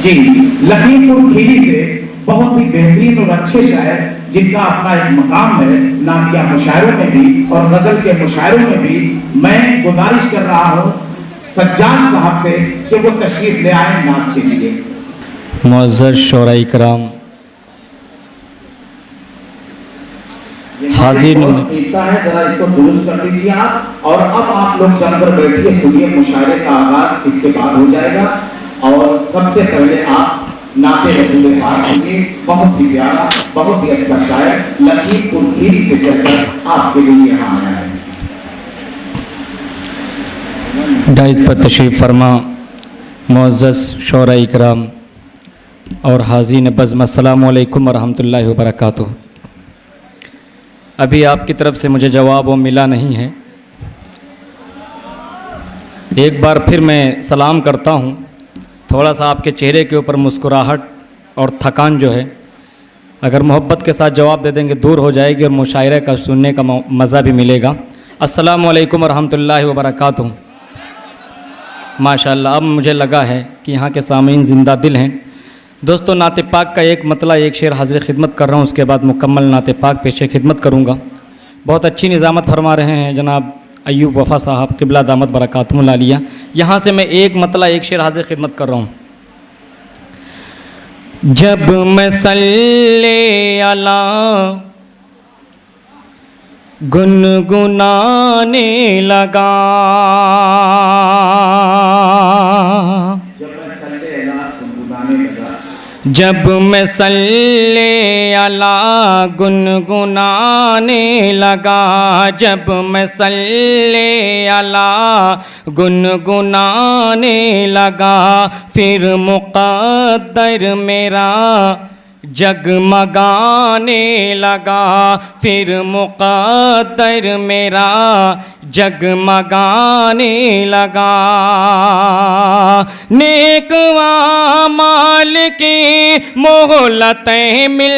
जी, लखीमपुर खीरी से बहुत ही बेहतरीन और अच्छे शायर जिनका अपना एक मकाम है नातिया मुशायरों में भी और गजल के मुशायरों में भी, मैं गुजारिश कर रहा हूँ सज्जाद साहब से कि वो तशरीफ ले आए नात के लिए। मुअज़्ज़ज़ शोराए किराम, हाज़िर है, जरा इसको दुरुस्त कर दीजिए आप। और अब आप लोग जमकर बैठिए, सुनिए, मुशायरे का आगाज इसके बाद हो जाएगा। और सबसे पहले आप नाते रसूल पाक सुनिए, बहुत ही प्यारा, बहुत ही अच्छा शायर लखीमपुर खीरी से चलकर आपके लिए यहाँ आया है। डाइस पर तशरीफ़ फरमा मुअज़्ज़ज़ शोराए किराम और हाज़रीन बज़्म, अस्सलामु अलैकुम व रहमतुल्लाहि व बरकातुहू। अभी आपकी तरफ से मुझे जवाब वो मिला नहीं है। एक बार फिर मैं सलाम करता हूँ। थोड़ा सा आपके चेहरे के ऊपर मुस्कुराहट और थकान जो है, अगर मोहब्बत के साथ जवाब दे देंगे दूर हो जाएगी और मुशायरे का सुनने का मज़ा भी मिलेगा। अस्सलामु अलैकुम व रहमतुल्लाहि व बरकातुहू। माशाअल्लाह, अब मुझे लगा है कि यहाँ के सामीन ज़िंदा दिल हैं। दोस्तों, नाते पाक का एक मतला एक शेर हाज़िर खिदमत कर रहा हूँ, उसके बाद मुकम्मल नाते पाक पेशे खिदमत करूँगा। बहुत अच्छी निज़ामत फरमा रहे हैं जनाब अय्यूब वफ़ा साहब, क़िबला दामत बरकातुहुल आलिया। यहाँ से मैं एक मतला एक शेर हाज़िर खिदमत कर रहा हूँ। जब मैं सल्ले अला गुनगुनाने लगा, जब मैं सल्ले अला गुनगुनाने लगा, जब मैं सल्ले अला गुनगुनाने लगा, फिर मुक़द्दर मेरा जगमगाने लगा, फिर मुक़द्दर मेरा जगमगाने लगा। नेक आमाल की मोहलतें मिल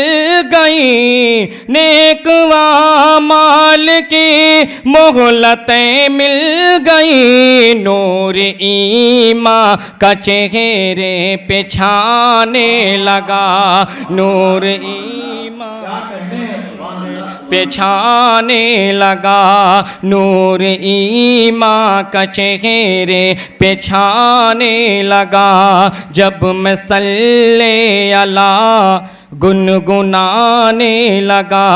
गईं, नेक आमाल की मोहलतें मिल गईं, नूर ईमान का चेहरे पे छाने लगा, नूर ईमान पे छाने लगा, नूर ईमान का चेहरे पे छाने लगा। जब मैं सल्ले अला गुनगुनाने लगा,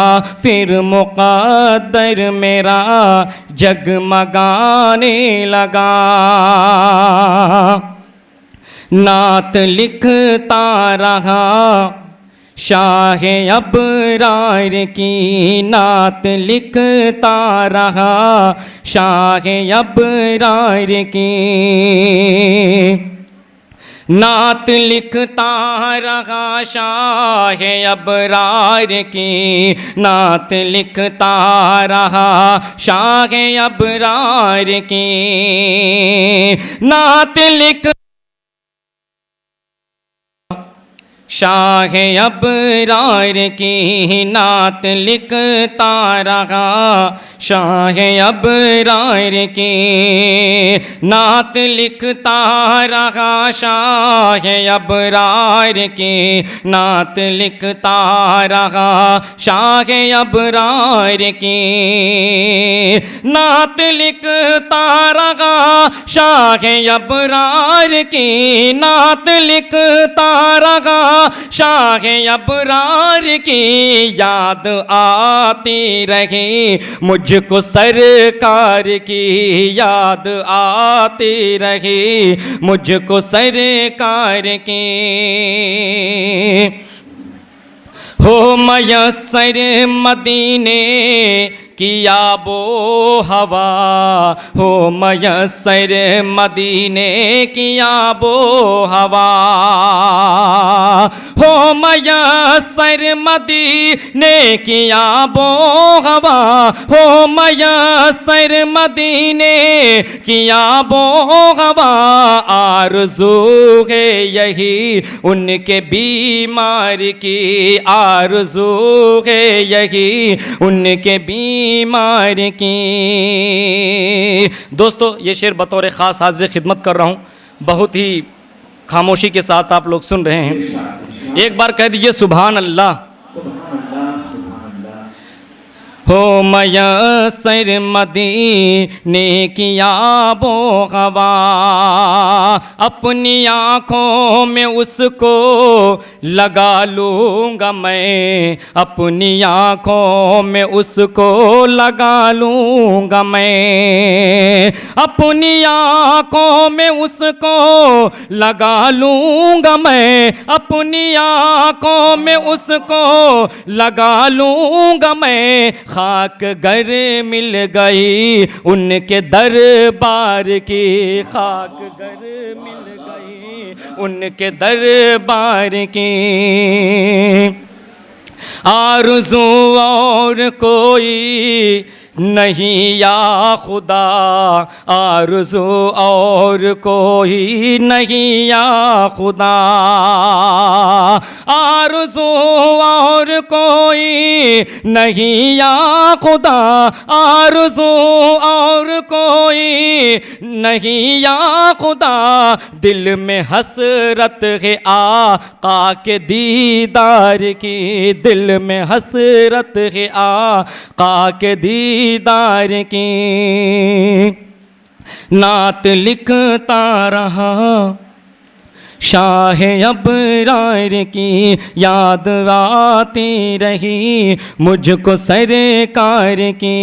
फिर मुक़द्दर मेरा जगमगाने लगा। नात लिखता रहा शाह अबरार की, नात लिखता रहा शाह अबरार की, नात लिखता रहा शाह अबरार की, नात लिखता रहा शाह अबरार की, नात लिख शाह अबरार की, नात लिखता रहा शाह अबरार की, नात लिखता रहा शाह अबरार की, नात लिखता रहा शाह अबरार की, नात लिखता रहा शाह अबरार की, नात लिखता रहा शाह अबरार की। याद आती रही मुझको सरकार की, याद आती रही मुझको सरकार की। हो मयस्सर मदीने की आबो हवा, हो मयस्सर मदीने की आबो हवा, हो मयस्सर मदीने की आबो हवा, हो मयस्सर मदीने की आबो हवा। आरज़ू है यही उनके बीमार की, आरज़ू है यही उनके बीमार की। दोस्तों, ये शेर बतौर ख़ास हाज़िर खिदमत कर रहा हूँ। बहुत ही खामोशी के साथ आप लोग सुन रहे हैं। इरशाद। एक बार कह दीजिए सुभान अल्लाह। सुभान अल्लाह, सुभान अल्लाह। हो मयसर मदीने की आबो हवा, अपनी आँखों में उसको लगा लूँगा मैं, अपनी आँखों में उसको लगा लूँगा मैं, अपनी आँखों में उसको लगा लूँगा मैं, अपनी आँखों में उसको लगा लूँगा मैं। खाक गर मिल गई उनके दरबार की, खाक गर मिल गई उनके दरबार की। आरज़ू और कोई नहीं या खुदा, आरज़ू और कोई नहीं या खुदा, आरज़ू और कोई नहीं या खुदा, आरज़ू और कोई नहीं या खुदा। दिल में हसरत है आका के दीदार की, दिल में हसरत है आका के दीदार की। नात लिखता रहा शाह अबरार की, याद आती रही मुझको सरकार की।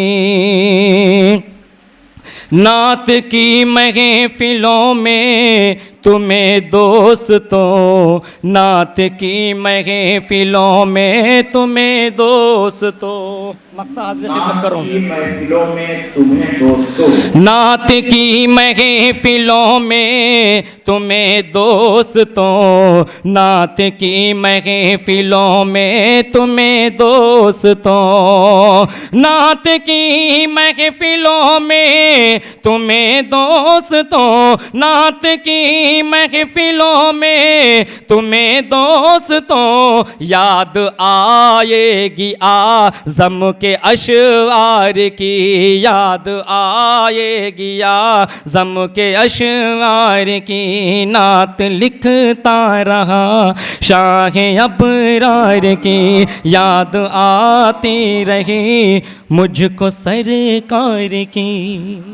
नात की महफिलों में तुम्हें दोस्तों, नात की महफिलों में तुम्हें दोस्तों, नात की महफिलों में तुम्हें दोस्तों, नात की महफिलों में तुम्हें दोस्तों, नात की महफिलों में तुम्हें दोस्तों, नात की महफिलों में तुम्हें दोस्तों, नात की महफिलों में तुम्हें दोस्तों। याद आएगी आज़म के अशआर की, याद आएगी आज़म के अशआर की। नात लिखता रहा शाह अबरार की, याद आती रही मुझको सरकार की,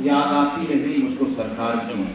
याद आती रही मुझको सरकार की।